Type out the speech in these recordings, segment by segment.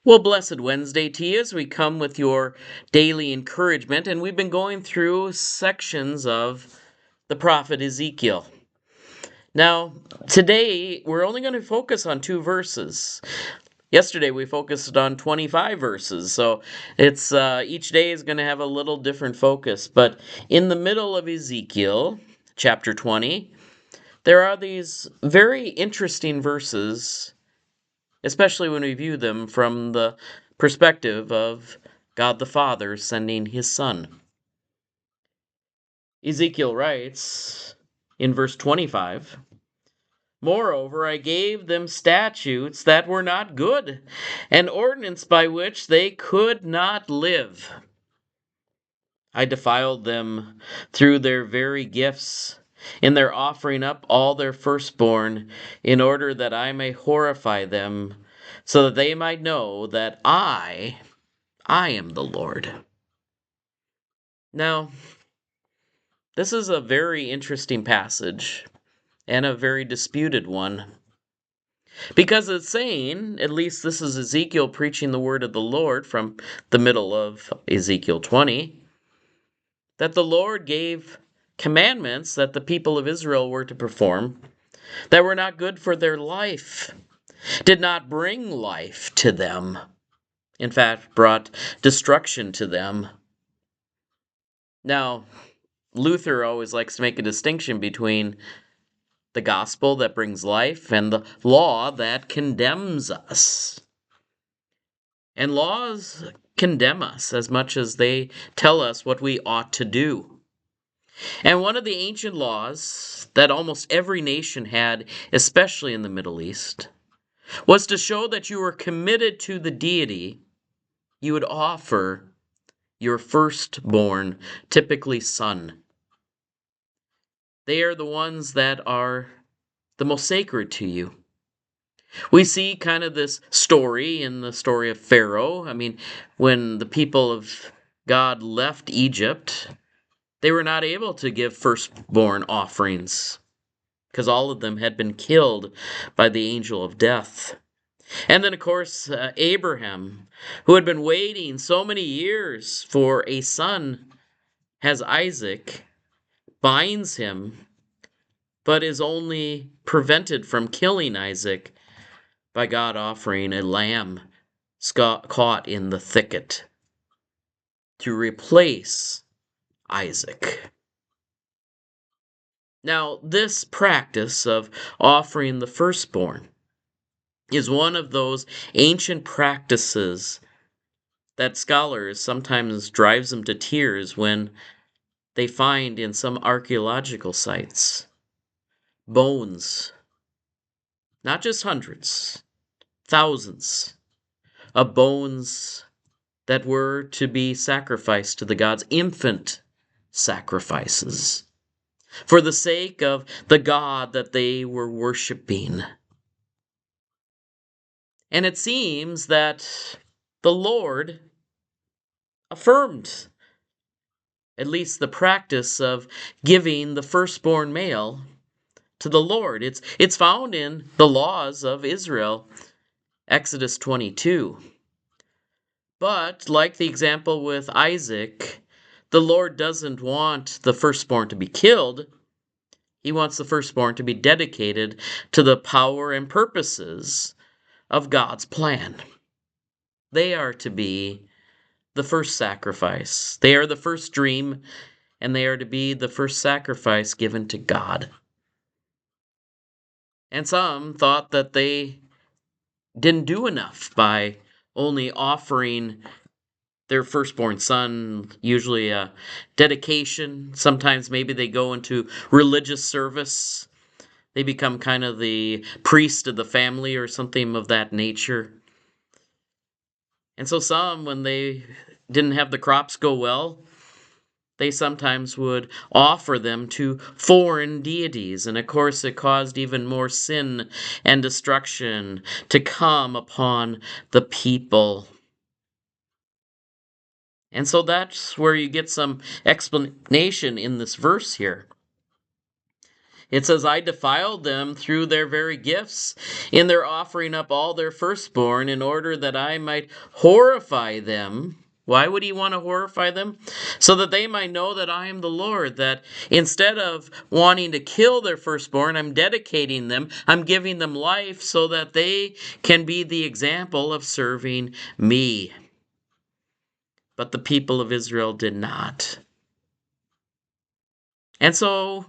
Well, blessed Wednesday to you as we come with your daily encouragement, and we've been going through sections of the prophet Ezekiel. Now, today we're only going to focus on 2 verses. Yesterday we focused on 25 verses, so it's each day is going to have a little different focus. But in the middle of Ezekiel, chapter 20, there are these very interesting verses, especially when we view them from the perspective of God the Father sending his Son. Ezekiel writes in verse 25, "Moreover, I gave them statutes that were not good, an ordinance by which they could not live. I defiled them through their very gifts, in their offering up all their firstborn, in order that I may horrify them, so that they might know that I am the Lord." Now, this is a very interesting passage and a very disputed one. Because it's saying, at least this is Ezekiel preaching the word of the Lord from the middle of Ezekiel 20, that the Lord gave commandments that the people of Israel were to perform that were not good for their life, did not bring life to them, in fact, brought destruction to them. Now, Luther always likes to make a distinction between the gospel that brings life and the law that condemns us. And laws condemn us as much as they tell us what we ought to do. And one of the ancient laws that almost every nation had, especially in the Middle East, was to show that you were committed to the deity. You would offer your firstborn, typically son. They are the ones that are the most sacred to you. We see kind of this story in the story of Pharaoh. I mean, when the people of God left Egypt, they were not able to give firstborn offerings because all of them had been killed by the angel of death. And then, of course, Abraham, who had been waiting so many years for a son, has Isaac, binds him, but is only prevented from killing Isaac by God offering a lamb caught in the thicket to replace Isaac. Now, this practice of offering the firstborn is one of those ancient practices that scholars sometimes drives them to tears when they find in some archaeological sites bones, not just hundreds, thousands of bones that were to be sacrificed to the gods, infant sacrifices, for the sake of the God that they were worshiping. And it seems that the Lord affirmed at least the practice of giving the firstborn male to the Lord. It's found in the laws of Israel, Exodus 22. But like the example with Isaac, the Lord doesn't want the firstborn to be killed. He wants the firstborn to be dedicated to the power and purposes of God's plan. They are to be the first sacrifice. They are the first dream, and they are to be the first sacrifice given to God. And some thought that they didn't do enough by only offering their firstborn son, usually a dedication. Sometimes maybe they go into religious service. They become kind of the priest of the family or something of that nature. And so some, when they didn't have the crops go well, they sometimes would offer them to foreign deities. And of course, it caused even more sin and destruction to come upon the people. And so that's where you get some explanation in this verse here. It says, I defiled them through their very gifts, in their offering up all their firstborn, in order that I might horrify them. Why would he want to horrify them? So that they might know that I am the Lord, that instead of wanting to kill their firstborn, I'm dedicating them, I'm giving them life so that they can be the example of serving me. But the people of Israel did not. And so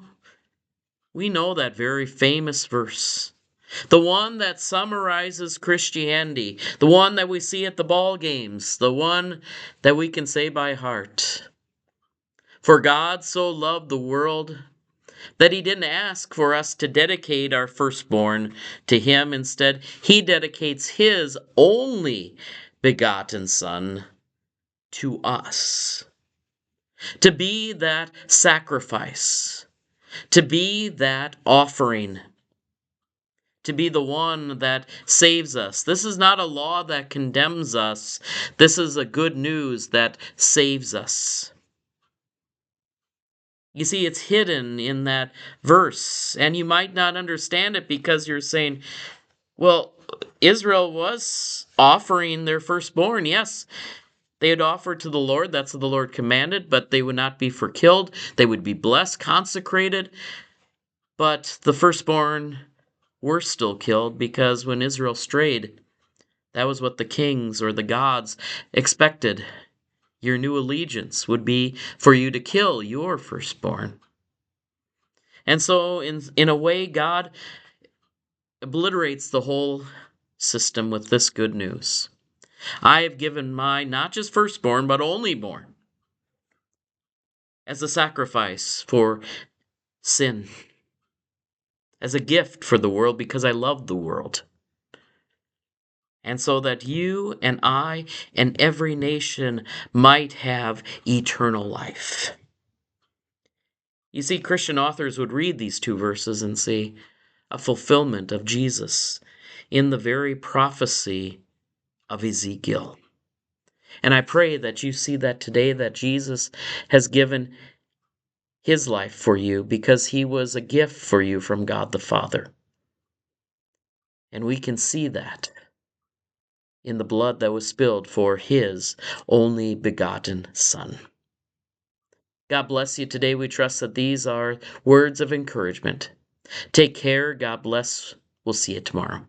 we know that very famous verse, the one that summarizes Christianity, the one that we see at the ball games, the one that we can say by heart. For God so loved the world that he didn't ask for us to dedicate our firstborn to him. Instead, he dedicates his only begotten Son to us, to be that sacrifice, to be that offering, to be the one that saves us. This is not a law that condemns us. This is a good news that saves us. You see, it's hidden in that verse, and you might not understand it because you're saying, well, Israel was offering their firstborn. Yes, they had offered to the Lord. That's what the Lord commanded, but they would not be for killed. They would be blessed, consecrated. But the firstborn were still killed because when Israel strayed, that was what the kings or the gods expected. Your new allegiance would be for you to kill your firstborn. And so, in a way, God obliterates the whole system with this good news. I have given my not just firstborn, but only born as a sacrifice for sin, as a gift for the world because I love the world. And so that you and I and every nation might have eternal life. You see, Christian authors would read these two verses and see a fulfillment of Jesus in the very prophecy of Ezekiel. And I pray that you see that today, that Jesus has given his life for you because he was a gift for you from God the Father. And we can see that in the blood that was spilled for his only begotten Son. God bless you today. We trust that these are words of encouragement. Take care. God bless. We'll see you tomorrow.